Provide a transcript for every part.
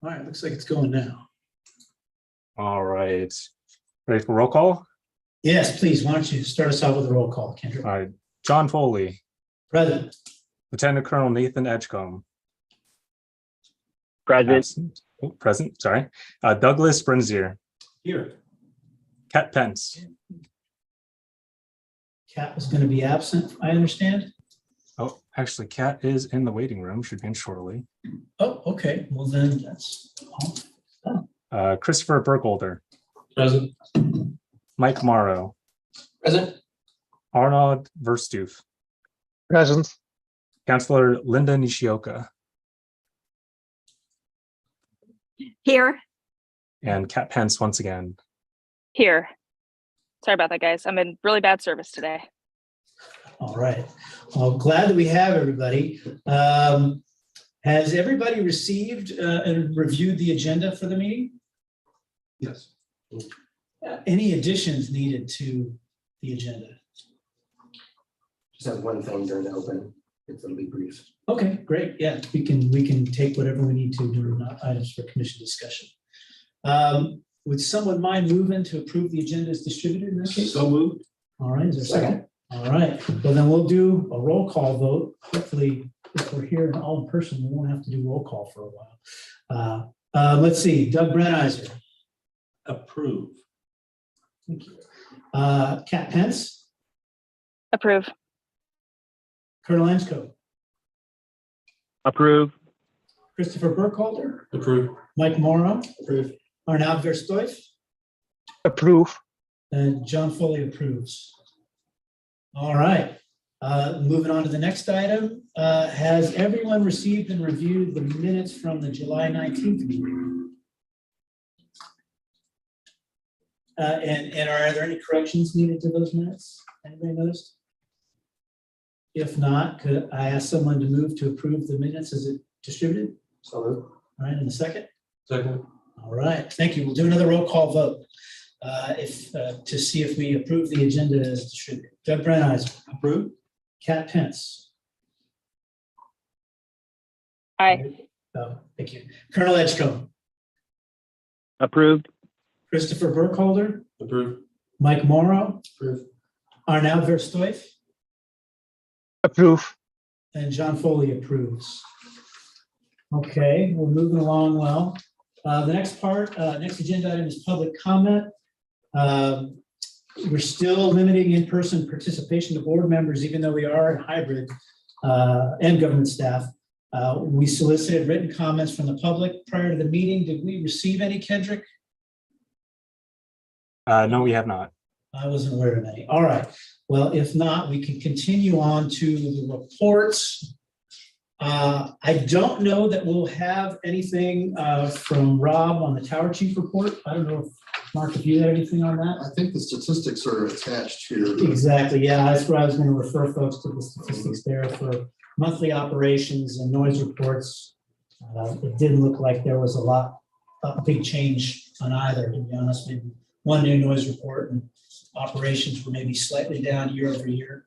All right, looks like it's going now. All right. Ready for roll call? Yes, please. Why don't you start us out with a roll call, Kendra? All right. John Foley, Present. Lieutenant Colonel Nathan Edgecombe. Present. Absent. Oh, present, sorry. Douglas Brenzier. Here. Kat Pence. Kat was going to be absent, I understand. Oh, actually, Kat is in the waiting room, should be in shortly. Oh, okay. Well, then that's all. Christopher Burkholder. Present. Mike Morrow. Present. Arnaud Verstoof. Present. Councillor Linda Nishioka. Here. And Kat Pence once again. Here. Sorry about that, guys. I'm in really bad service today. All right. Well, glad that we have everybody. Has everybody received and reviewed the agenda for the meeting? Yes. Any additions needed to the agenda? Just have one thing during the open. It'll be brief. Okay, great. Yeah, we can take whatever we need to during items for commission discussion. Would someone mind moving to approve the agenda as distributed in that case? So moved. All right, is there a second? All right, well then we'll do a roll call vote. Hopefully, if we're here and all in person, we won't have to do roll call for a while. Let's see, Doug Brenizer. Approve. Thank you. Kat Pence, Approve. Colonel Ansco, Approve. Christopher Burkholder, Approve. Mike Morrow, Approve. Arnaud Verstoof, Approve. and John Foley approves. All right, moving on to the next item. Has everyone received and reviewed the minutes from the July 19th meeting? And are there any corrections needed to those minutes? Anybody noticed? If not, could I ask someone to move to approve the minutes as it distributed? So moved. All right, in a second. Second. All right, thank you. We'll do another roll call vote to see if we approve the agenda as distributed. Doug Brenizer. Approve. Kat Pence. Aye. Oh, thank you. Colonel Edgecombe. Approved. Christopher Burkholder. Approve. Mike Morrow. Approve. Arnaud Verstoof. Approve. And John Foley approves. Okay, we're moving along well. The next agenda item is public comment. We're still limiting in-person participation to board members, even though we are in hybrid and government staff. We solicited written comments from the public prior to the meeting. Did we receive any, Kendrick? No, we have not. I wasn't aware of any. All right. Well, if not, we can continue on to the reports. I don't know that we'll have anything from Rob on the Tower Chief report. I don't know if, Mark, if you had anything on that. I think the statistics are attached here. Exactly. Yeah, that's where I was going to refer folks to the statistics there for monthly operations and noise reports. It didn't look like there was a big change on either, to be honest. Maybe one new noise report and operations were maybe slightly down year over year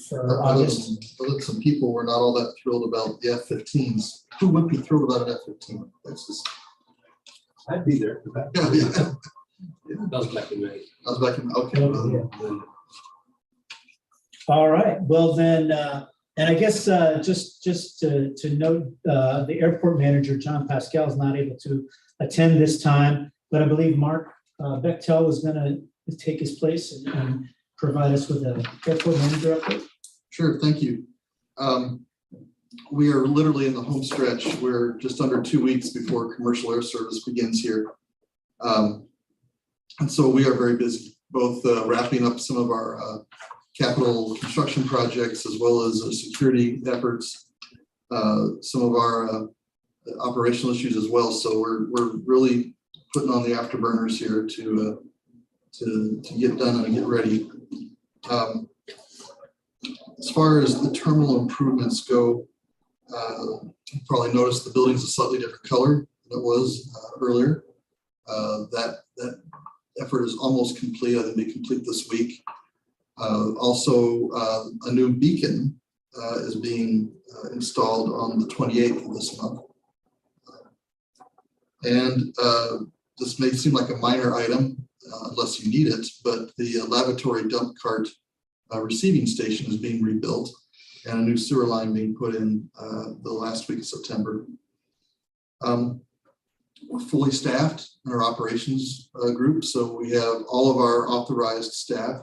for August. But some people were not all that thrilled about the F-15s. Who would be thrilled about an F-15? That's just. I'd be there. Yeah. That was back in May. I was back in, okay. All right, well then, and I guess just to note, the airport manager, John Pascal, is not able to attend this time, but I believe Mark Bechtel was going to take his place and provide us with an airport manager update. Sure, thank you. We are literally in the home stretch. We're just under 2 weeks before commercial air service begins here. And so we are very busy, both wrapping up some of our capital construction projects as well as security efforts, some of our operational issues as well. So we're really putting on the afterburners here to get done and get ready. As far as the terminal improvements go, you probably noticed the building's a slightly different color than it was earlier. That effort is almost complete. I think it'll be complete this week. Also, a new beacon is being installed on the 28th of this month. And this may seem like a minor item unless you need it, but the lavatory dump cart receiving station is being rebuilt and a new sewer line being put in the last week of September. We're fully staffed in our operations group, so we have all of our authorized staff,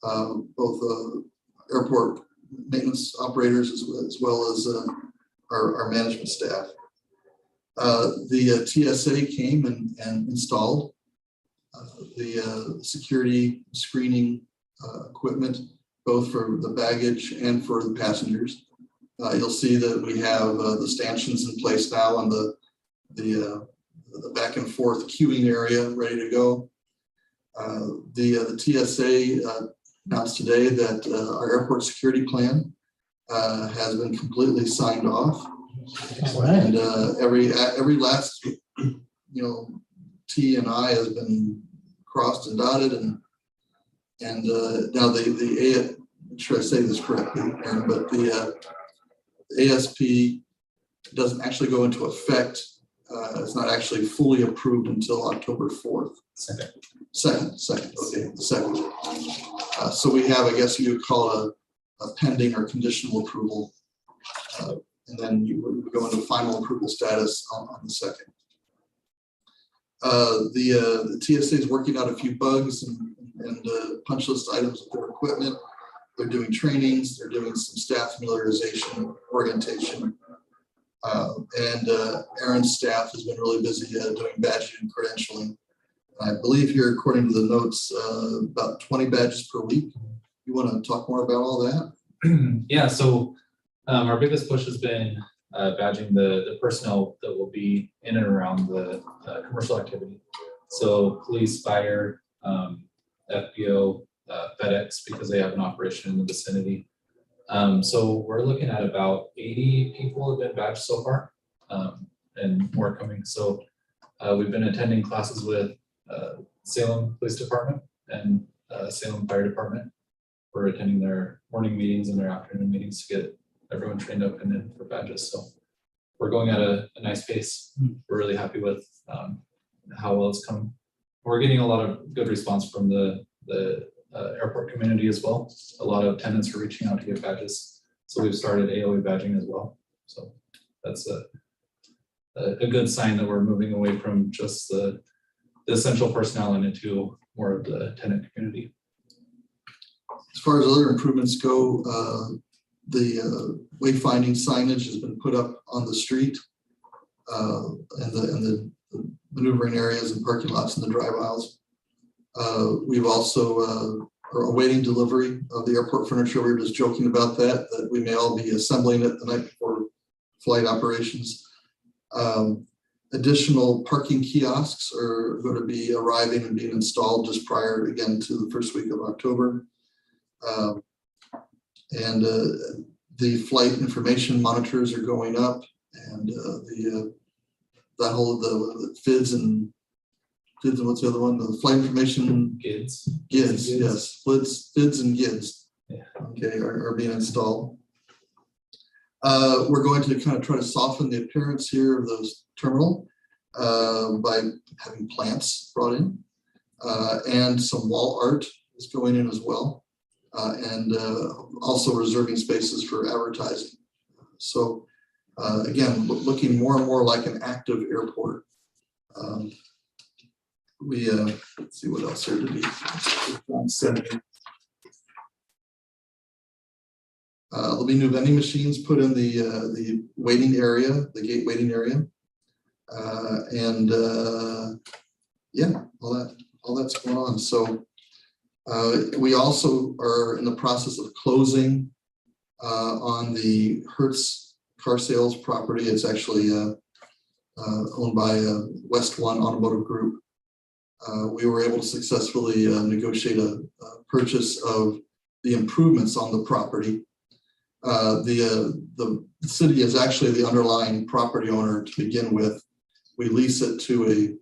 both airport maintenance operators as well as our management staff. The TSA came and installed the security screening equipment, both for the baggage and for the passengers. You'll see that we have the stanchions in place now on the back and forth queuing area ready to go. The TSA announced today that our airport security plan has been completely signed off. All right. And every last, T and I has been crossed and dotted, and now make sure I say this correctly, Aaron, but the ASP doesn't actually go into effect. It's not actually fully approved until October 4th. Second. Okay, the second. So we have, I guess you would call a pending or conditional approval. And then you would go into final approval status on the second. The TSA is working out a few bugs and punch list items of their equipment. They're doing trainings. They're doing some staff familiarization, orientation. And Aaron's staff has been really busy doing badging and credentialing. I believe here, according to the notes, about 20 badges per week. You want to talk more about all that? Yeah, so our biggest push has been badging the personnel that will be in and around the commercial activity. So police, fire, FBO, FedEx, because they have an operation in the vicinity. So we're looking at about 80 people have been badged so far, and more coming. So we've been attending classes with Salem Police Department and Salem Fire Department. We're attending their morning meetings and their afternoon meetings to get everyone trained up and in for badges. So we're going at a nice pace. We're really happy with how well it's come. We're getting a lot of good response from the airport community as well. A lot of tenants are reaching out to get badges. So we've started AOA badging as well. So that's a good sign that we're moving away from just the essential personnel and into more of the tenant community. As far as other improvements go, the wayfinding signage has been put up on the street and the maneuvering areas and parking lots and the drive aisles. We've also are awaiting delivery of the airport furniture. We were just joking about that we may all be assembling it the night before flight operations. Additional parking kiosks are going to be arriving and being installed just prior, again, to the first week of October. And the flight information monitors are going up, and the FIDS and what's the other one? The flight information GIDS, yes, FIDS and GIDS. Yeah. Okay, are being installed. We're going to kind of try to soften the appearance here of the terminal by having plants brought in, and some wall art is going in as well, and also reserving spaces for advertising. So again, looking more and more like an active airport. Let's see what else here to be. There'll be new vending machines put in the waiting area, the gate waiting area, and yeah, all that's going on. So we also are in the process of closing on the Hertz car sales property. It's actually owned by West One Automotive Group. We were able to successfully negotiate a purchase of the improvements on the property. The city is actually the underlying property owner to begin with. We lease it to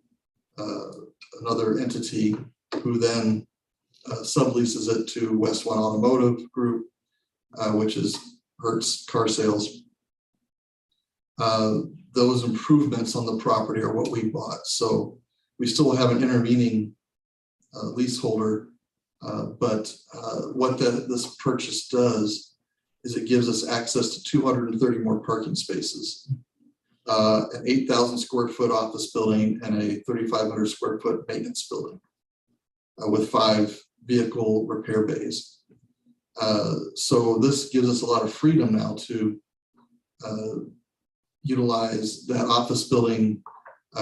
another entity who then subleases it to West One Automotive Group, which is Hertz Car Sales. those improvements on the property are what we bought. So we still have an intervening leaseholder. But what this purchase does is it gives us access to 230 more parking spaces, an 8,000 square foot office building and a 3,500 square foot maintenance building with 5 vehicle repair bays. So this gives us a lot of freedom now to utilize that office building.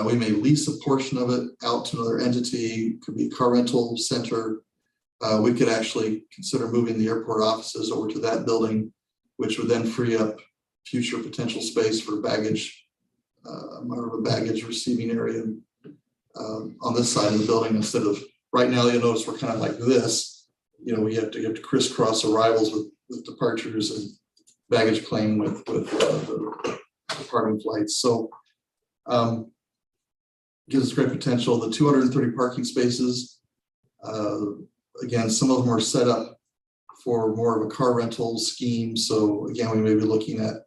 We may lease a portion of it out to another entity, could be a car rental center. We could actually consider moving the airport offices over to that building, which would then free up future potential space for baggage, more of a baggage receiving area on this side of the building instead of, right now you'll notice we're kind of like this. You know, we have to crisscross arrivals with departures and baggage claim with the departing flights. So gives us great potential. The 230 parking spaces, again, some of them are set up for more of a car rental scheme. So again, we may be looking at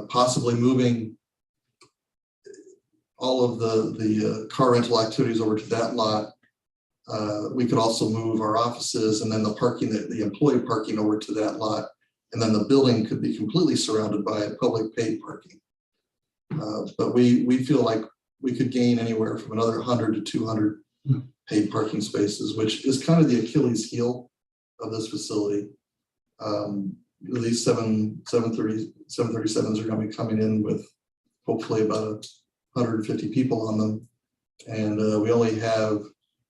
possibly moving all of the car rental activities over to that lot. We could also move our offices and then the parking, the employee parking over to that lot. And then the building could be completely surrounded by public paid parking. But we feel like we could gain anywhere from another 100 to 200 paid parking spaces, which is kind of the Achilles heel of this facility. These 737s are going to be coming in with hopefully about 150 people on them. And we only have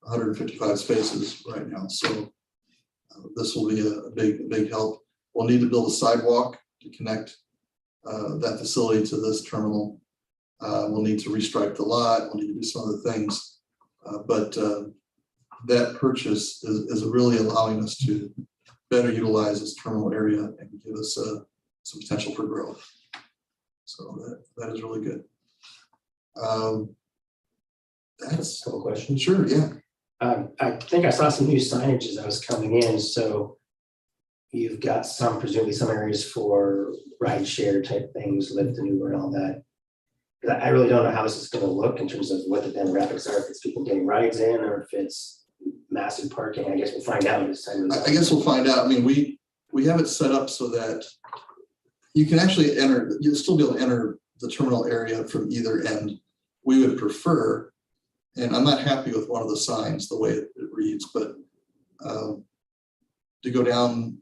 155 spaces right now. So this will be a big help. We'll need to build a sidewalk to connect that facility to this terminal. We'll need to restripe the lot. We'll need to do some other things. But that purchase is really allowing us to better utilize this terminal area and give us some potential for growth. So that is really good. That's Couple questions. sure, yeah. I think I saw some new signage as I was coming in, so you've got presumably some areas for ride share type things, Lyft and Uber and all that. But I really don't know how this is gonna look in terms of what the demographics are, if it's people getting rides in or if it's massive parking. I guess we'll find out this time. I guess we'll find out. I mean, we have it set up so that you can actually enter, you'll still be able to enter the terminal area from either end. We would prefer, and I'm not happy with one of the signs, the way it reads, but to go down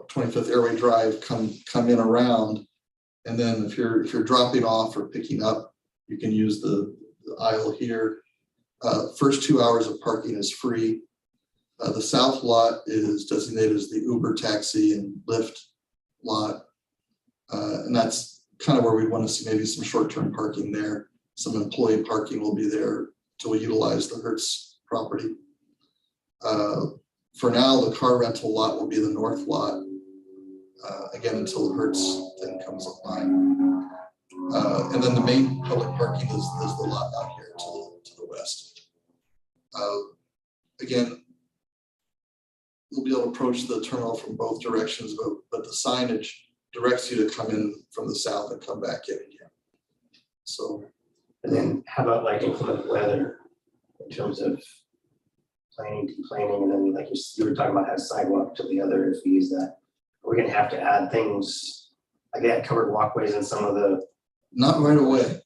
25th Airway Drive, come in around, and then if you're dropping off or picking up, you can use the aisle here. First 2 hours of parking is free. The south lot is designated as the Uber, taxi, and Lyft lot. And that's kind of where we want to see maybe some short-term parking there. Some employee parking will be there till we utilize the Hertz property. For now, the car rental lot will be the north lot. Again, until the Hertz thing comes online. And then the main public parking is the lot out here to the west. Again, you'll be able to approach the terminal from both directions, but the signage directs you to come in from the south and come back in again. So, And then how about like inclement weather in terms of planning, complaining, and then like you were talking about that sidewalk to the other, if we use that, we're gonna have to add things like that, covered walkways and some of the. not right away.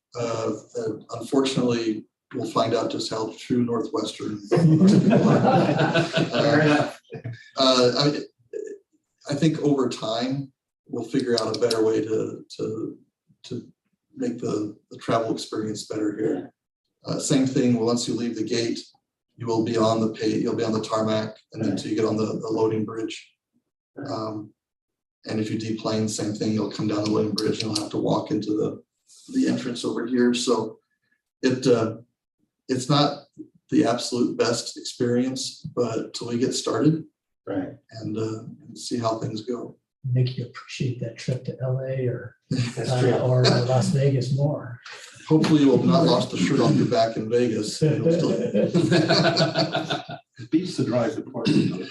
Unfortunately, we'll find out just how true Northwestern. Fair enough. I think over time, we'll figure out a better way to make the travel experience better here. Same thing, once you leave the gate, you will be on you'll be on the tarmac, and then until you get on the loading bridge. And if you deplane, same thing, you'll come down the loading bridge and you'll have to walk into the entrance over here. So it's not the absolute best experience, but till we get started, Right. and see how things go. Make you appreciate that trip to LA or That's true. or Las Vegas more. Hopefully you will have not lost the shirt off your back in Vegas. You'll still- Beats the drive to Portland.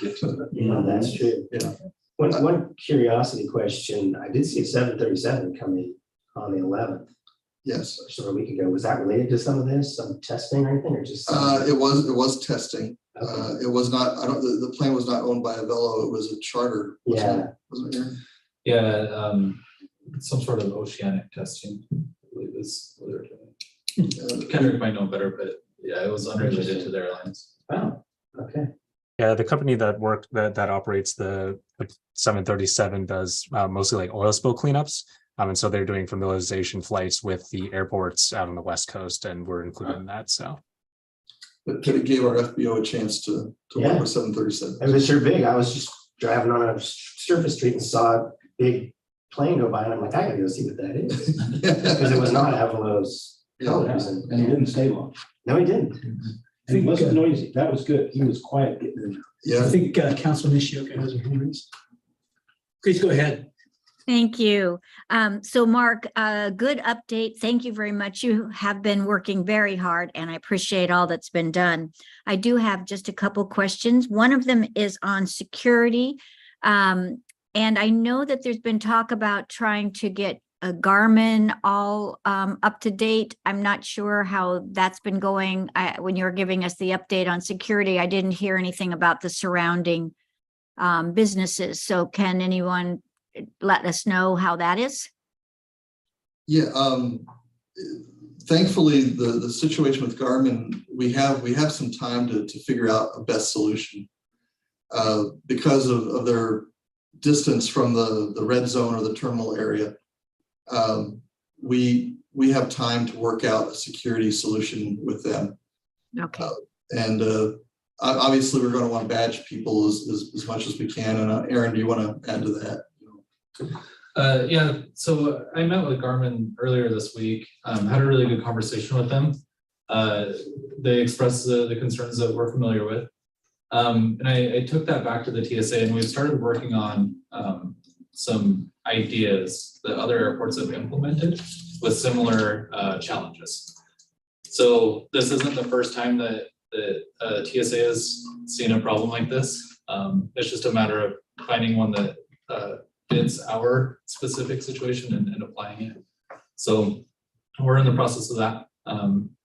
Yeah, that's true. Yeah. One curiosity question, I did see a 737 coming on the 11th. Yes. Just over a week ago. Was that related to some of this, some testing or anything, or just? It was testing. It was not, the plane was not owned by Avello, it was a charter. Wasn't it, Aaron? Yeah, some sort of oceanic testing, I believe is what they're doing. Kendrick might know better, but yeah, it was unrelated to the airlines. Oh, okay. Yeah, the company that operates the 737 does mostly like oil spill cleanups. And so they're doing familiarization flights with the airports out on the West Coast, and we're included in that. So, But it gave our FBO a chance to Yeah. work with 737. It was sure big. I was just driving on a surface street and saw a big plane go by, and I'm like, I gotta go see what that is. Because it was not Avallo's colors. And he didn't stay long. No, he didn't. And he wasn't noisy. That was good. He was quiet getting in there. Yeah. I think Councilman Nishioka has her hand raised. Please go ahead. Thank you. So Mark, a good update. Thank you very much. You have been working very hard and I appreciate all that's been done. I do have just a couple questions. One of them is on security. And I know that there's been talk about trying to get a Garmin all up to date. I'm not sure how that's been going. When you were giving us the update on security, I didn't hear anything about the surrounding businesses. So can anyone let us know how that is? Yeah, thankfully, the situation with Garmin, we have some time to figure out a best solution. Because of their distance from the red zone or the terminal area, we have time to work out a security solution with them. Okay. And obviously, we're going to want to badge people as much as we can. And Aaron, do you want to add to that? Yeah, so I met with Garmin earlier this week, had a really good conversation with them. They expressed the concerns that we're familiar with. And I took that back to the TSA and we've started working on some ideas that other airports have implemented with similar challenges. So this isn't the first time that TSA has seen a problem like this. It's just a matter of finding one that fits our specific situation and applying it. So we're in the process of that,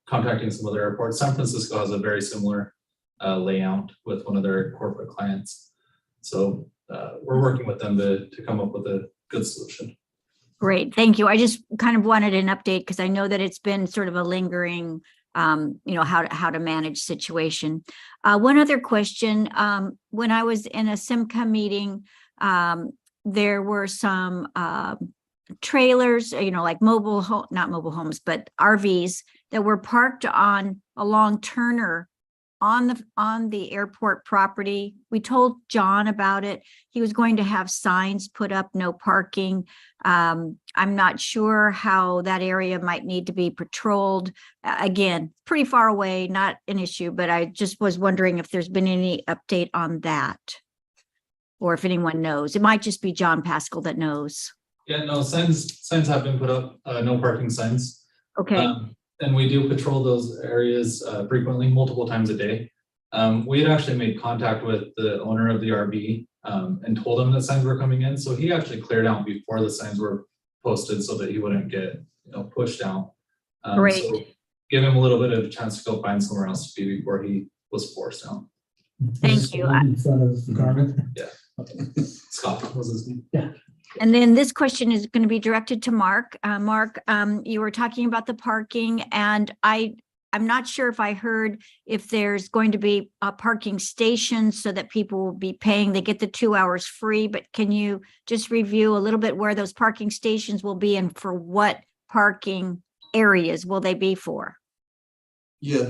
contacting some other airports. San Francisco has a very similar layout with one of their corporate clients. So we're working with them to come up with a good solution. Great, thank you. I just kind of wanted an update because I know that it's been sort of a lingering, how to manage situation. One other question, when I was in a SIMCA meeting, there were some trailers, like not mobile homes, but RVs that were parked on along Turner on the airport property. We told John about it. He was going to have signs put up, no parking. I'm not sure how that area might need to be patrolled. Again, pretty far away, not an issue, but I just was wondering if there's been any update on that. Or if anyone knows. It might just be John Pascal that knows. Yeah, no, signs have been put up, no parking signs. Okay. And we do patrol those areas frequently, multiple times a day. We had actually made contact with the owner of the RV and told him that signs were coming in. So he actually cleared out before the signs were posted so that he wouldn't get pushed out. Great. So give him a little bit of a chance to go find somewhere else to be before he was forced out. Thank you. In front of Garmin. Yeah. Scott was his name. Yeah. And then this question is going to be directed to Mark. Mark, you were talking about the parking, and I'm not sure if I heard if there's going to be a parking station so that people will be paying. They get the 2 hours free, but can you just review a little bit where those parking stations will be and for what parking areas will they be for? Yeah,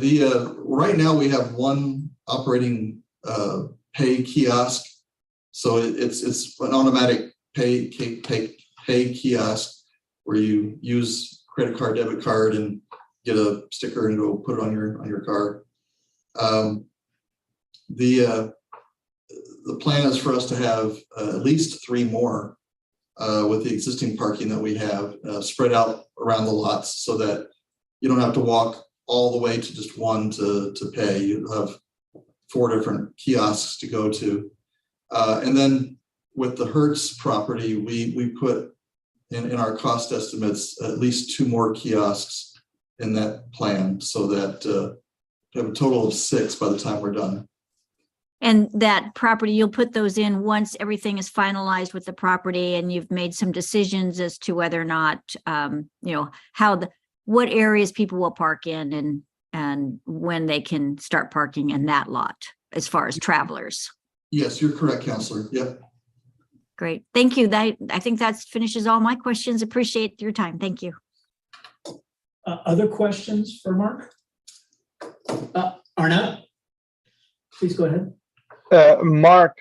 right now we have one operating pay kiosk. So it's an automatic pay kiosk where you use credit card, debit card, and get a sticker and go put it on your car. The plan is for us to have at least 3 more with the existing parking that we have spread out around the lots so that you don't have to walk all the way to just one to pay. You have 4 different kiosks to go to. And then with the Hertz property, we put in our cost estimates, at least 2 more kiosks in that plan, so that we have a total of 6 by the time we're done. And that property, you'll put those in once everything is finalized with the property and you've made some decisions as to whether or not, what areas people will park in and when they can start parking in that lot as far as travelers. Yes, you're correct, Counselor. Yep. Great. Thank you. I think that finishes all my questions. Appreciate your time. Thank you. Other questions for Mark? Arnett? Please go ahead. Mark,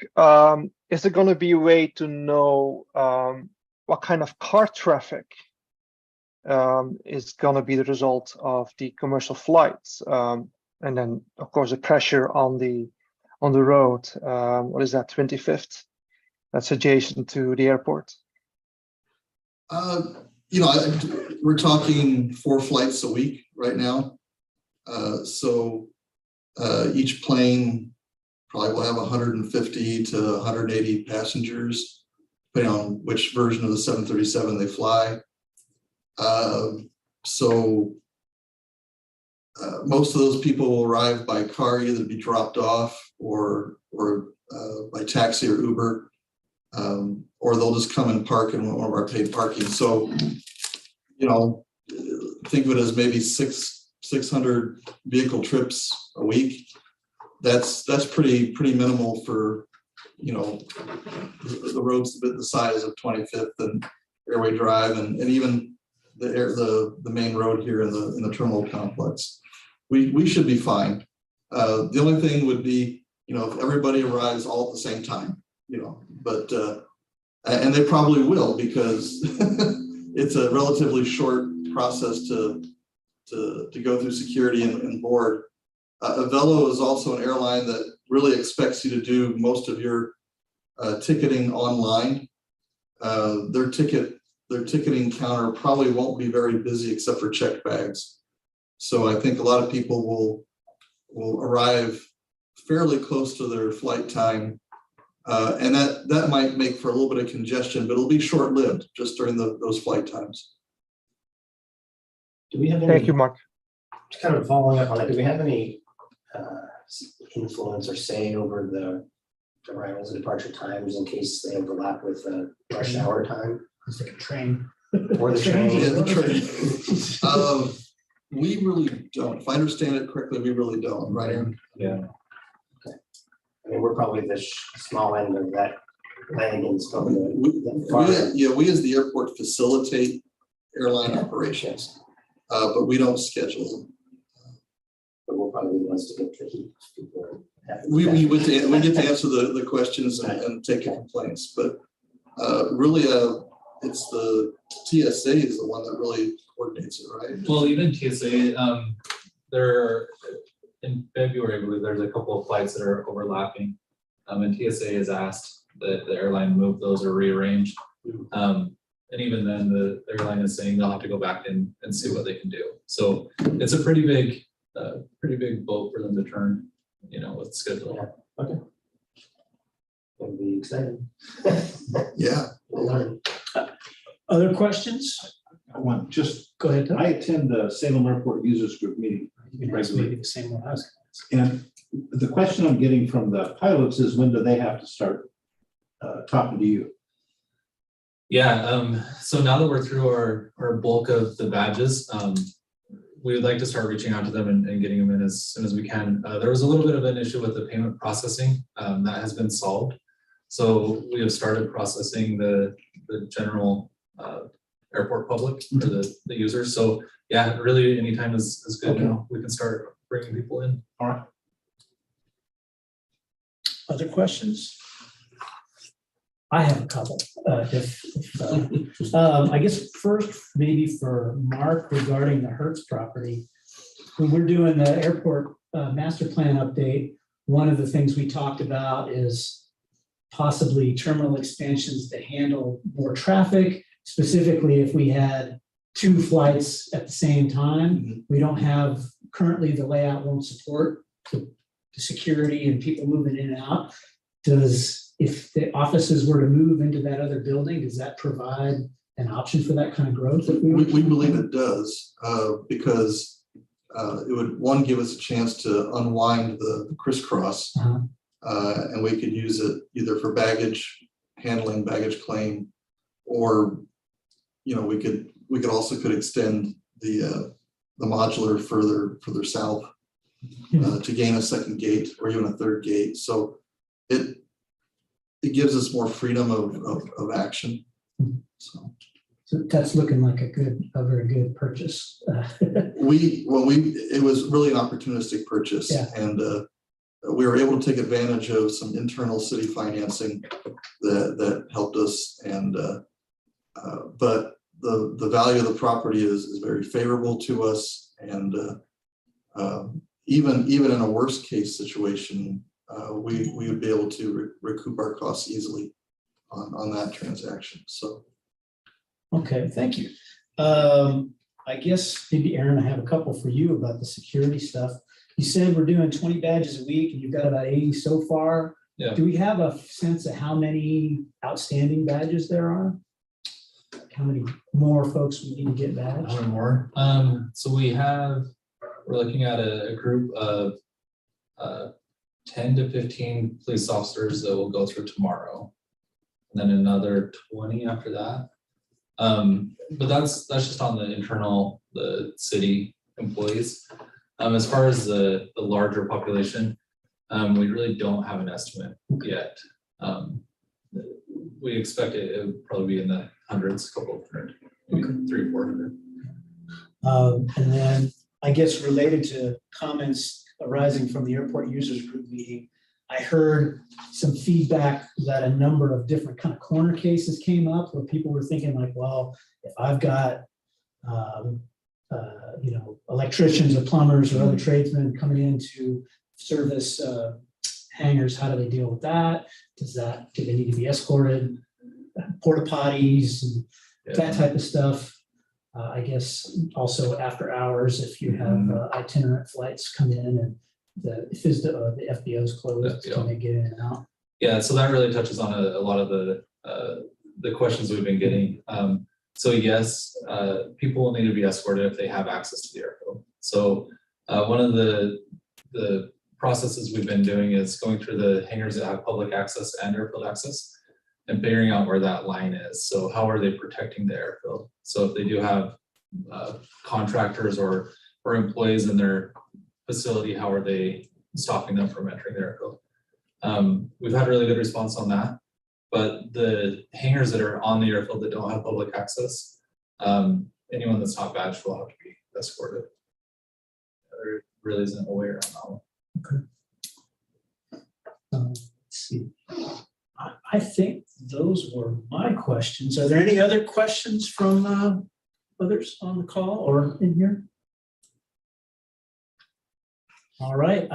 is there going to be a way to know what kind of car traffic is going to be the result of the commercial flights? And then, of course, the pressure on the road. What is that, 25th? That's adjacent to the airport. We're talking 4 flights a week right now. So each plane probably will have 150 to 180 passengers, depending on which version of the 737 they fly. Most of those people will arrive by car, either be dropped off or by taxi or Uber, or they'll just come and park in one of our paid parking. So, think of it as maybe 600 vehicle trips a week. That's pretty minimal for, the roads a bit the size of 25th and Airway Drive and even the main road here in the terminal complex. We should be fine. The only thing would be, if everybody arrives all at the same time, but and they probably will, because it's a relatively short process to go through security and board. Avelo is also an airline that really expects you to do most of your ticketing online. Their ticketing counter probably won't be very busy except for checked bags. So I think a lot of people will arrive fairly close to their flight time. And that might make for a little bit of congestion, but it'll be short-lived just during those flight times. Do we have any? Thank you, Mark. Just kind of following up on that, do we have any influence or say over the arrivals and departure times in case they overlap with the rush hour time? It's like a train. Or the train? Yeah, the train. We really don't. If I understand it correctly, we really don't, right, Aaron? Yeah. I mean, we're probably the small end of that wagon. We as the airport facilitate airline operations, but we don't schedule them. But we'll probably be the ones to get the heat. We get to answer the questions and take complaints, but really it's the TSA is the one that really coordinates it, right? Well, even TSA, there in February, I believe there's a couple of flights that are overlapping. And TSA has asked that the airline move those or rearrange. And even then the airline is saying they'll have to go back and see what they can do. So it's a pretty big boat for them to turn, with scheduling. Yeah. Okay. It'll be exciting. Yeah. We'll learn. Other questions? I want just, Go ahead, Doug. I attend the Salem Airport Users Group meeting. You can ask maybe the same one I was And the question I'm getting from the pilots is, when do they have to start talking to you? Yeah, so now that we're through our bulk of the badges, we would like to start reaching out to them and getting them in as soon as we can. There was a little bit of an issue with the payment processing that has been solved. So we have started processing the general airport public or the users. So yeah, really anytime is good. Okay. We can start bringing people in. All right. Other questions? I have a couple. I guess first, maybe for Mark regarding the Hertz property. When we're doing the airport master plan update, one of the things we talked about is possibly terminal expansions to handle more traffic. Specifically, if we had 2 flights at the same time, we don't have, currently the layout won't support the security and people moving in and out. If the offices were to move into that other building, does that provide an option for that kind of growth? If We believe it does, because it would, one, give us a chance to unwind the crisscross, Uh-huh. and we could use it either for baggage handling, baggage claim, or, you know, we could also extend the modular further south to gain a second gate or even a third gate. So it gives us more freedom of action. So that's looking like a very good purchase. it was really an opportunistic purchase, Yeah. and we were able to take advantage of some internal city financing that helped us, and but the value of the property is very favorable to us, and even in a worst case situation, we would be able to recoup our costs easily on that transaction. So. Okay, thank you. I guess maybe Aaron, I have a couple for you about the security stuff. You said we're doing 20 badges a week and you've got about 80 so far. Yeah. Do we have a sense of how many outstanding badges there are? How many more folks we need to get badged? One more. So we're looking at a group of 10 to 15 police officers that will go through tomorrow, and then another 20 after that. But that's just on the city employees. As far as the larger population, we really don't have an estimate yet. We expect it would probably be in the hundreds, couple of hundred, maybe 300 or 400. And then I guess related to comments arising from the airport users group meeting, I heard some feedback that a number of different kind of corner cases came up where people were thinking like, well, if I've got, you know, electricians or plumbers or other tradesmen coming in to service hangars, how do they deal with that? Do they need to be escorted? Porta potties and that type of stuff. I guess also after hours, if you have itinerant flights come in and the FBO's closed, can they get in and out? Yeah, so that really touches on a lot of the questions we've been getting. So yes, people will need to be escorted if they have access to the airfield. So one of the processes we've been doing is going through the hangars that have public access and airfield access and figuring out where that line is. So how are they protecting the airfield? So if they do have contractors or employees in their facility, how are they stopping them from entering the airfield? We've had really good response on that, but the hangars that are on the airfield that don't have public access, anyone that's not badged will have to be escorted. There really isn't a way around that one. Okay. Let's see. I think those were my questions. Are there any other questions from others on the call or in here? All right,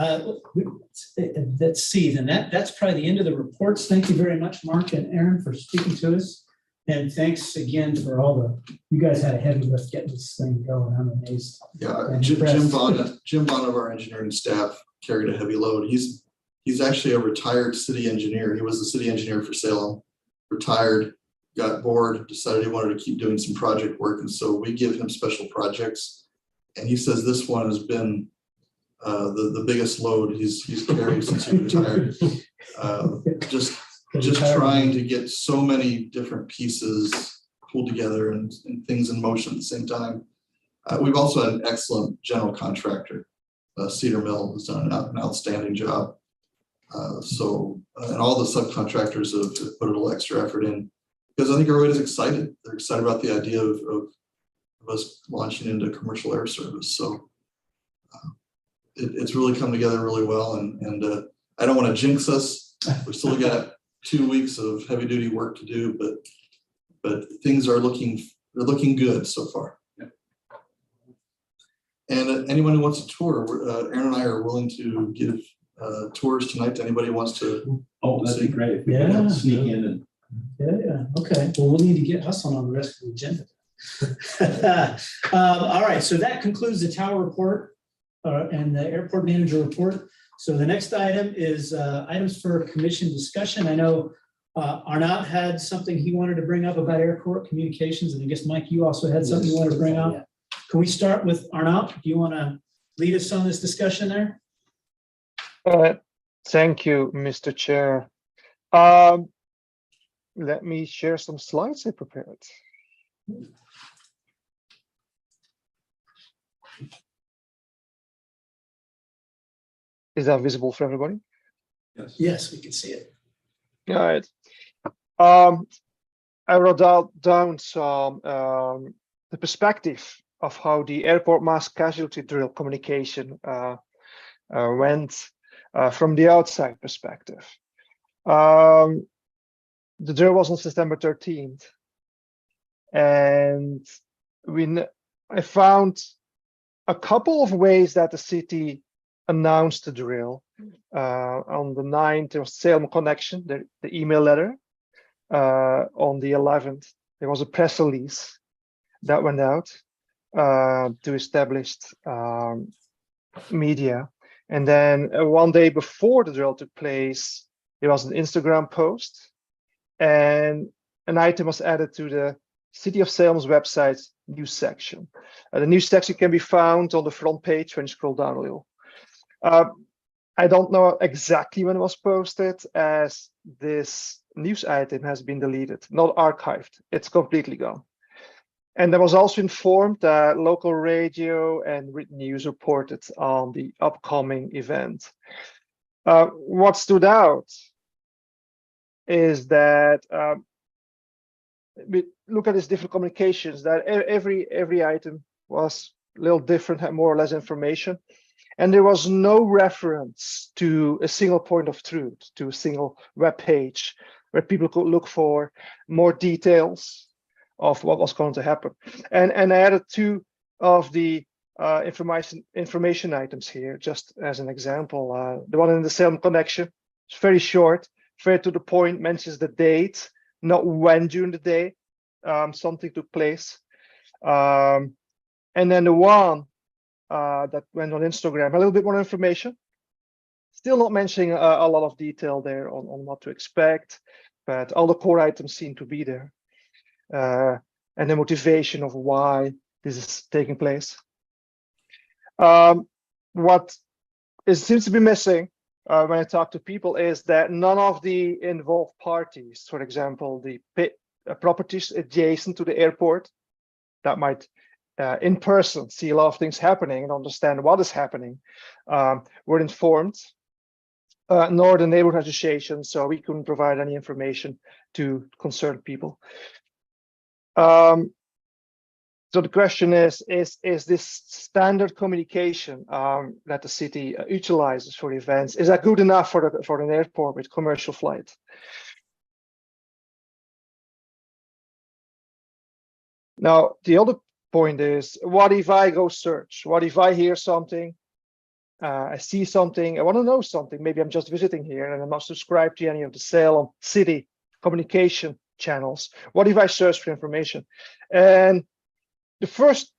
let's see, then that's probably the end of the reports. Thank you very much, Mark and Aaron, for speaking to us. And thanks again for you guys had a heavy lift getting this thing going. I'm amazed. Yeah, Jim Bond of our engineering staff carried a heavy load. He's actually a retired city engineer. He was the city engineer for Salem, retired, got bored, decided he wanted to keep doing some project work. And so we give him special projects. And he says this one has been the biggest load he's carried since he retired. Just trying to get so many different pieces pulled together and things in motion at the same time. We've also had an excellent general contractor. Cedar Mill has done an outstanding job. And all the subcontractors have put a little extra effort in, because I think everybody's excited. They're excited about the idea of us launching into commercial air service. So it's really come together really well. And I don't want to jinx us. We still got 2 weeks of heavy duty work to do, but things are looking good so far. Yeah. And anyone who wants a tour, Aaron and I are willing to give tours tonight to anybody who wants to. Oh, that'd be great. Yeah. Sneak in and. Yeah, okay. Well, we'll need to get hustling on the rest of the agenda. All right, so that concludes the tower report and the airport manager report. So the next item is items for commission discussion. I know Arnaud had something he wanted to bring up about airport communications, and I guess, Mike, you also had something you wanted to bring up. Can we start with Arnaud? Do you want to lead us on this discussion there? Thank you, Mr. Chair. Let me share some slides I prepared. Is that visible for everybody? Yes. Yes, we can see it. All right. I wrote down some the perspective of how the airport mass casualty drill communication went from the outside perspective. The drill was on September 13th, and I found a couple of ways that the city announced the drill. On the 9th, there was Salem Connection, the email letter. On the 11th, there was a press release that went out to established media. And then one day before the drill took place, there was an Instagram post, and an item was added to the City of Salem's website news section. The news section can be found on the front page when you scroll down a little. I don't know exactly when it was posted, as this news item has been deleted, not archived. It's completely gone. And I was also informed that local radio and written news reported on the upcoming event. What stood out is that we look at these different communications, that every item was a little different, had more or less information. And there was no reference to a single point of truth, to a single web page where people could look for more details of what was going to happen. And I added two of the information items here, just as an example. The one in the Salem Connection, it's very short, very to the point, mentions the date, not when during the day something took place. And then the one that went on Instagram, a little bit more information, still not mentioning a lot of detail there on what to expect, but all the core items seem to be there. And the motivation of why this is taking place. What seems to be missing when I talk to people is that none of the involved parties, for example, the properties adjacent to the airport that might in person see a lot of things happening and understand what is happening, were informed, nor the neighborhood association, so we couldn't provide any information to concerned people. So the question is this standard communication that the city utilizes for events, is that good enough for an airport with commercial flight? Now, the other point is, what if I go search? What if I hear something, I see something, I want to know something, maybe I'm just visiting here and I'm not subscribed to any of the Salem city communication channels. What if I search for information? And the first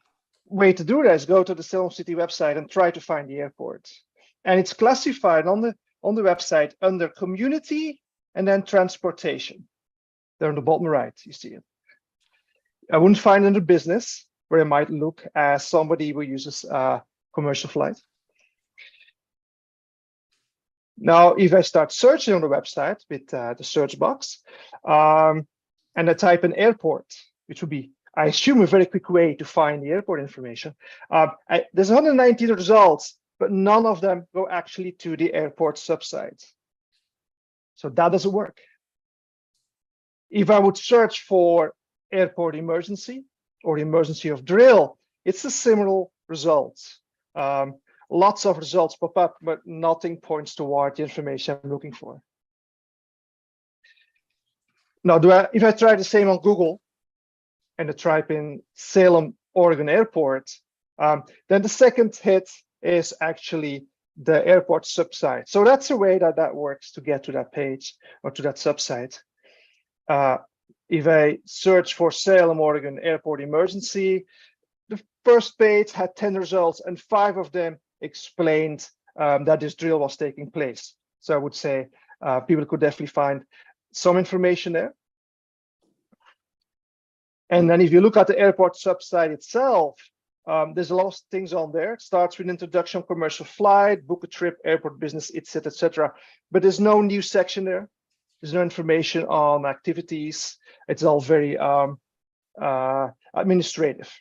way to do that is go to the Salem City website and try to find the airport. And it's classified on the website under community and then transportation. There on the bottom right, you see it. I wouldn't find it under business, where I might look as somebody who uses commercial flight. Now, if I start searching on the website with the search box, and I type in airport, which would be, I assume, a very quick way to find the airport information. There's 190 results, but none of them go actually to the airport subsite. So that doesn't work. If I would search for airport emergency or emergency of drill, it's a similar result. Lots of results pop up, but nothing points toward the information I'm looking for. Now, if I try the same on Google and I type in Salem, Oregon Airport, then the second hit is actually the airport subsite. So that's a way that works to get to that page or to that subsite. If I search for Salem, Oregon Airport emergency, the first page had 10 results and 5 of them explained that this drill was taking place. So I would say people could definitely find some information there. And then if you look at the airport subsite itself, there's a lot of things on there. It starts with introduction, commercial flight, book a trip, airport business, etc., etc. But there's no new section there. There's no information on activities. It's all very administrative.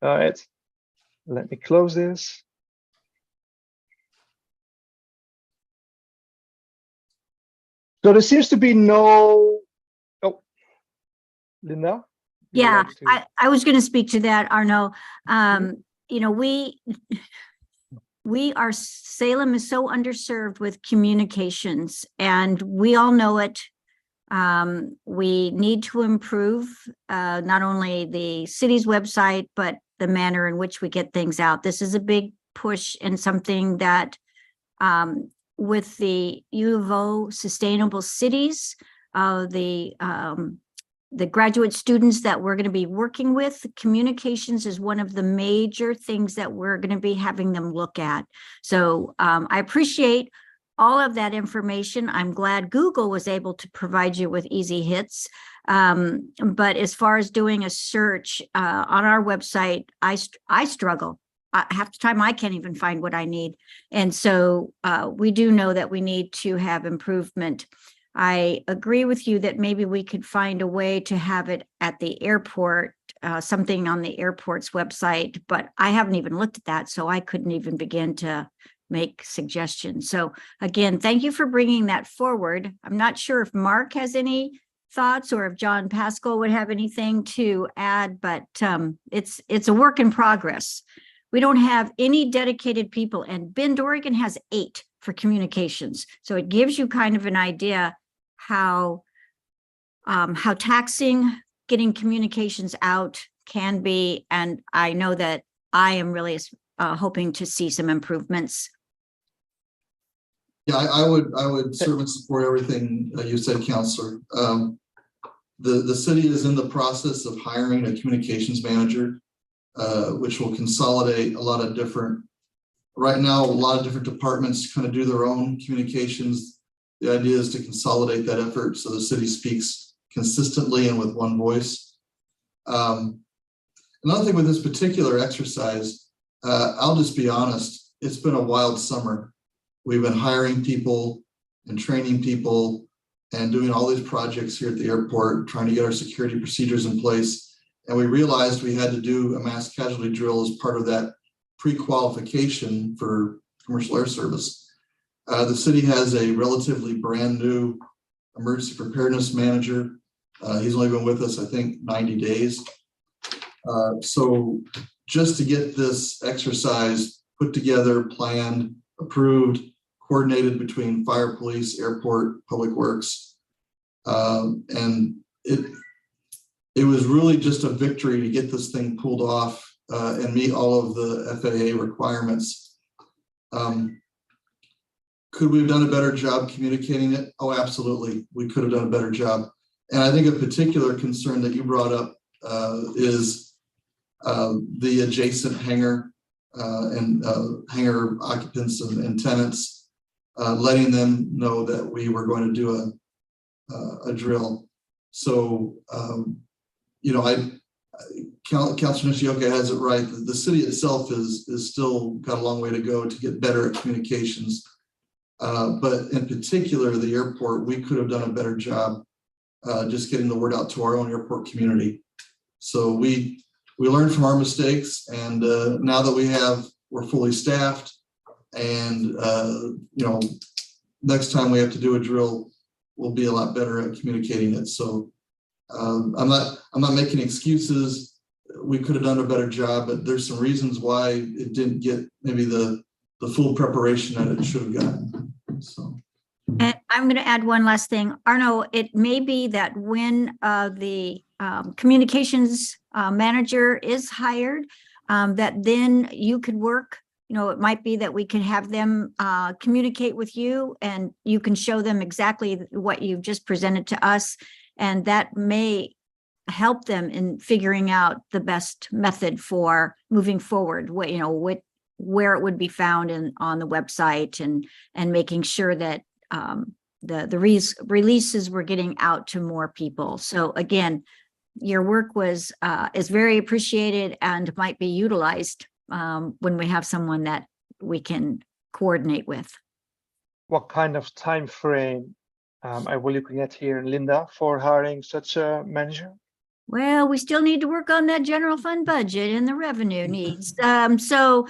All right, let me close this. So there seems to be no, oh, Linda? Would you Yeah, like to- I was going to speak to that, Arno. You know, Salem is so underserved with communications, and we all know it. We need to improve not only the city's website, but the manner in which we get things out. This is a big push and something that with the U of O Sustainable Cities, the graduate students that we're going to be working with, communications is one of the major things that we're going to be having them look at. So I appreciate all of that information. I'm glad Google was able to provide you with easy hits. But as far as doing a search on our website, I struggle. Half the time I can't even find what I need. And so we do know that we need to have improvement. I agree with you that maybe we could find a way to have it at the airport, something on the airport's website, but I haven't even looked at that, so I couldn't even begin to make suggestions. So again, thank you for bringing that forward. I'm not sure if Mark has any thoughts or if John Pascal would have anything to add, but it's a work in progress. We don't have any dedicated people, and Bend, Oregon has 8 for communications. So it gives you kind of an idea how taxing getting communications out can be. And I know that I am really hoping to see some improvements. Yeah, I would certainly support everything you said, Counselor. The city is in the process of hiring a communications manager, which will consolidate a lot of different, right now, a lot of different departments kind of do their own communications. The idea is to consolidate that effort so the city speaks consistently and with one voice. Another thing with this particular exercise, I'll just be honest, it's been a wild summer. We've been hiring people and training people and doing all these projects here at the airport, trying to get our security procedures in place. And we realized we had to do a mass casualty drill as part of that pre-qualification for commercial air service. The city has a relatively brand new emergency preparedness manager. He's only been with us, I think, 90 days. So just to get this exercise put together, planned, approved, coordinated between fire, police, airport, public works. And it was really just a victory to get this thing pulled off and meet all of the FAA requirements. Could we have done a better job communicating it? Oh, absolutely. We could have done a better job. And I think a particular concern that you brought up is the adjacent hangar and hangar occupants and tenants, letting them know that we were going to do a drill. So, you know, Councilor Nishioka has it right. The city itself is still got a long way to go to get better at communications. But in particular, the airport, we could have done a better job just getting the word out to our own airport community. So we learned from our mistakes, and now that we're fully staffed, and you know, next time we have to do a drill, we'll be a lot better at communicating it. So I'm not making excuses. We could have done a better job, but there's some reasons why it didn't get maybe the full preparation that it should have gotten. So. And I'm going to add one last thing. Arno, it may be that when the communications manager is hired, that then you could work, you know, it might be that we could have them communicate with you and you can show them exactly what you've just presented to us. And that may help them in figuring out the best method for moving forward. What, you know, where it would be found on the website and making sure that the releases were getting out to more people. So again, your work is very appreciated and might be utilized when we have someone that we can coordinate with. What kind of time frame are we looking at here, Linda, for hiring such a manager? Well, we still need to work on that general fund budget and the revenue needs. So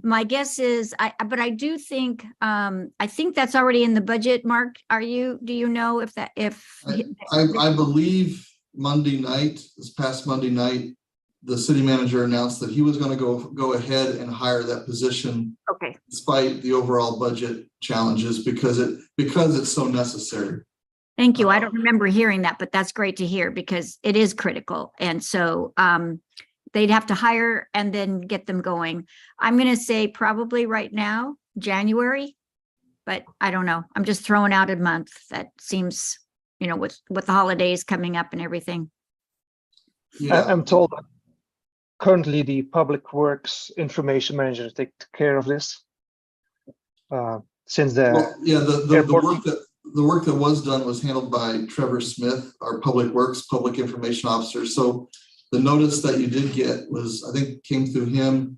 my guess is, but I do think, I think that's already in the budget, Mark. Do you know if I believe this past Monday night, the city manager announced that he was going to go ahead and hire that position. Okay. Despite the overall budget challenges, because it's so necessary. Thank you. I don't remember hearing that, but that's great to hear because it is critical. And so they'd have to hire and then get them going. I'm going to say probably right now, January, but I don't know. I'm just throwing out a month. That seems, with the holidays coming up and everything. Yeah. I'm told that currently the Public Works Information Manager take care of this. Since the the work that was done was handled by Trevor Smith, our Public Information Officer. So the notice that you did get was, I think, came through him.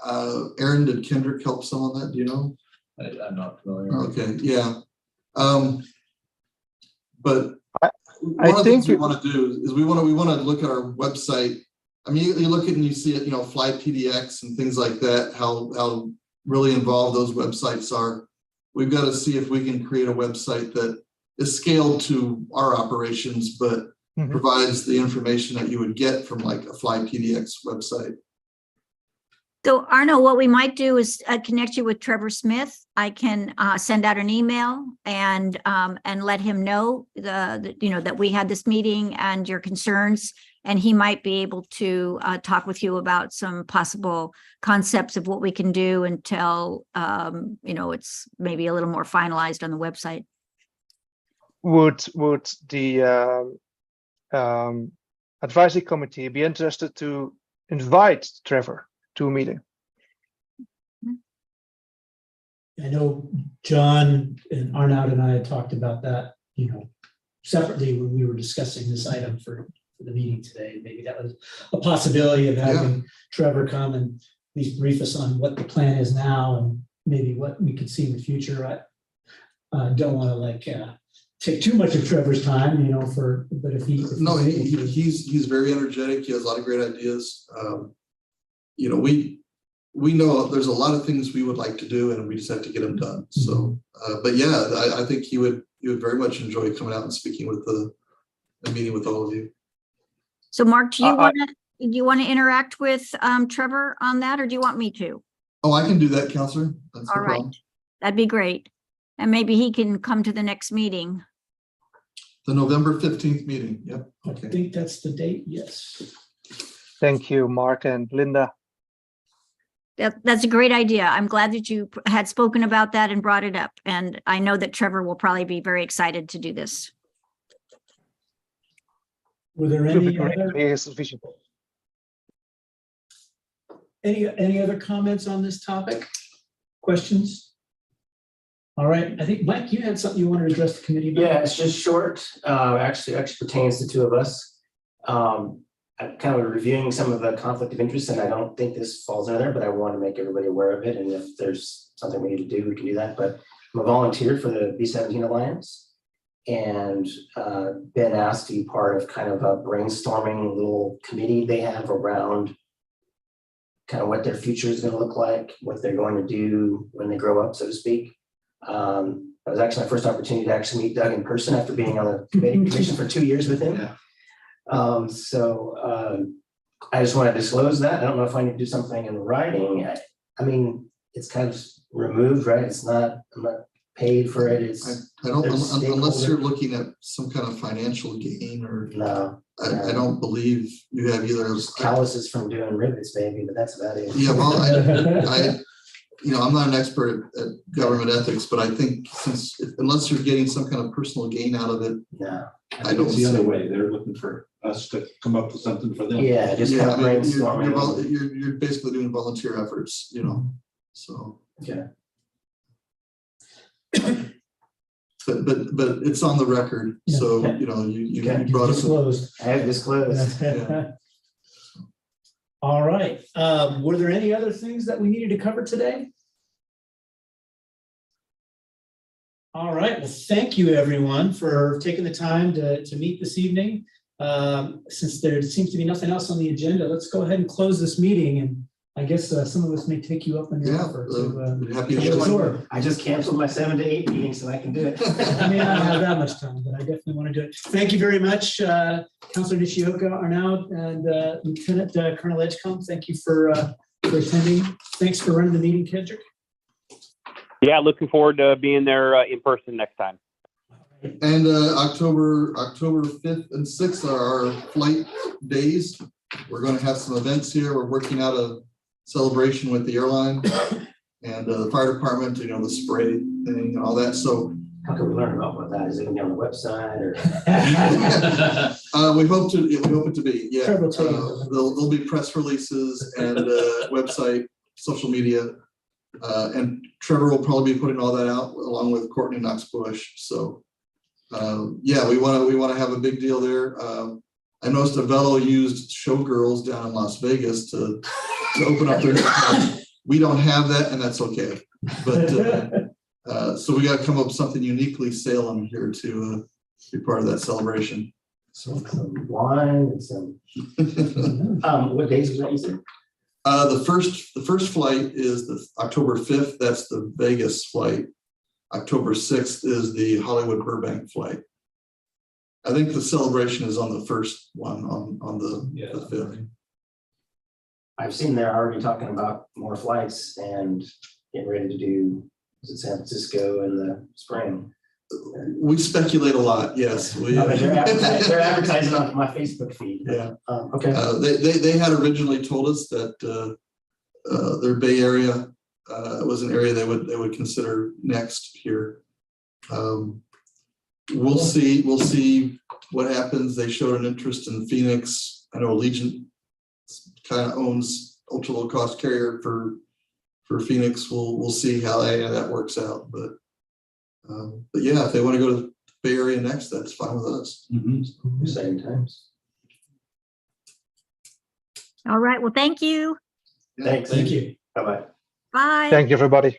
Aaron, did Kendrick help some on that? Do you know? I'm not familiar. Okay, yeah. But I one of the think things we want to do is we want to look at our website. I mean, you look at it and you see it, Fly PDX and things like that, how really involved those websites are. We've got to see if we can create a website that is scaled to our operations, but provides the information that you would get from like a Fly PDX website. So Arno, what we might do is connect you with Trevor Smith. I can send out an email and let him know that we had this meeting and your concerns, and he might be able to talk with you about some possible concepts of what we can do until it's maybe a little more finalized on the website. Would the advisory committee be interested to invite Trevor to a meeting? I know John and Arnaud and I had talked about that, separately when we were discussing this item for the meeting today. Maybe that was a possibility of having Trevor come and at least brief us on what the plan is now and maybe what we could see in the future. I don't want to take too much of Trevor's time, but if he's very energetic. He has a lot of great ideas. We know there's a lot of things we would like to do, and we just have to get them done. So, but yeah, I think he would very much enjoy coming out and speaking with the meeting with all of you. So, Mark, do you want to interact with Trevor on that, or do you want me to? Oh, I can do that, Counselor. That's all right. Problem. That'd be great, and maybe he can come to the next meeting. The November 15th meeting. Yep. Okay. I think that's the date. Yes. Thank you, Mark and Linda. That's a great idea. I'm glad that you had spoken about that and brought it up. And I know that Trevor will probably be very excited to do this. Were there any other comments on this topic? Questions? All right. I think, Mike, you had something you wanted to address the committee about? Yeah, it's just short. Actually pertains to two of us. I'm kind of reviewing some of the conflict of interest, and I don't think this falls under there, but I want to make everybody aware of it. And if there's something we need to do, we can do that. But I'm a volunteer for the B17 Alliance, and been asked to be part of kind of a brainstorming little committee they have around kind of what their future is going to look like, what they're going to do when they grow up, so to speak. That was actually my first opportunity to actually meet Doug in person after being on the commission for 2 years with him. Yeah. I just want to disclose that. I don't know if I need to do something in writing. I mean, it's kind of removed, right? I'm not paid for it. I don't, unless you're looking at some kind of financial gain or no. I don't believe you have either. Calluses from doing rivets, maybe, but that's about it. Yeah, well, I'm not an expert at government ethics, but I think unless you're getting some kind of personal gain out of it, no, I don't see the other way. They're looking for us to come up with something for them. Yeah, just kind Yeah, of I mean, brainstorming. you're basically doing volunteer efforts, so. Okay. But it's on the record, so, Yeah. you Okay. brought us. Disclosed. I have disclosed. Yeah. All right. Were there any other things that we needed to cover today? All right. Well, thank you, everyone, for taking the time to meet this evening. Since there seems to be nothing else on the agenda, let's go ahead and close this meeting. And I guess some of us may take you up on your Yeah, offer to happy to to join. absorb. I just canceled my 7 to 8 meetings, so I can do it. I may not have that much time, but I definitely want to do it. Thank you very much, Councilor Nishioka, Arnaud, and Lieutenant Colonel Edgecombe. Thank you for attending. Thanks for running the meeting, Kendrick. Yeah, looking forward to being there in person next time. And October 5th and 6th are our flight days. We're going to have some events here. We're working out a celebration with the airline and the fire department, the spray thing and all that. So How can we learn about that? Is it gonna be on the website or? we hope it to be, yeah. Trevor will tell you. There'll be press releases and website, social media. And Trevor will probably be putting all that out along with Courtney Knox Bush. So yeah, we want to have a big deal there. I noticed Avello used Showgirls down in Las Vegas to open up their. We don't have that, and that's okay. But so we got to come up with something uniquely Salem here to be part of that celebration. Some wine and some, what days was that you said? The first flight is the October 5th. That's the Vegas flight. October 6th is the Hollywood Burbank flight. I think the celebration is on the first one on the 5th. I've seen they're already talking about more flights and getting ready to do, is it San Francisco in the spring? We speculate a lot. Yes, They're advertising on my Facebook feed. Yeah. Okay. They had originally told us that their Bay Area was an area they would consider next here. We'll see what happens. They showed an interest in Phoenix. I know Allegiant kind of owns ultra low cost carrier for Phoenix. We'll see how that works out. But yeah, if they want to go to the Bay Area next, that's fine with us. Exciting times. All right. Well, thank you. Thanks. Thank you. Bye-bye. Bye. Thank you, everybody.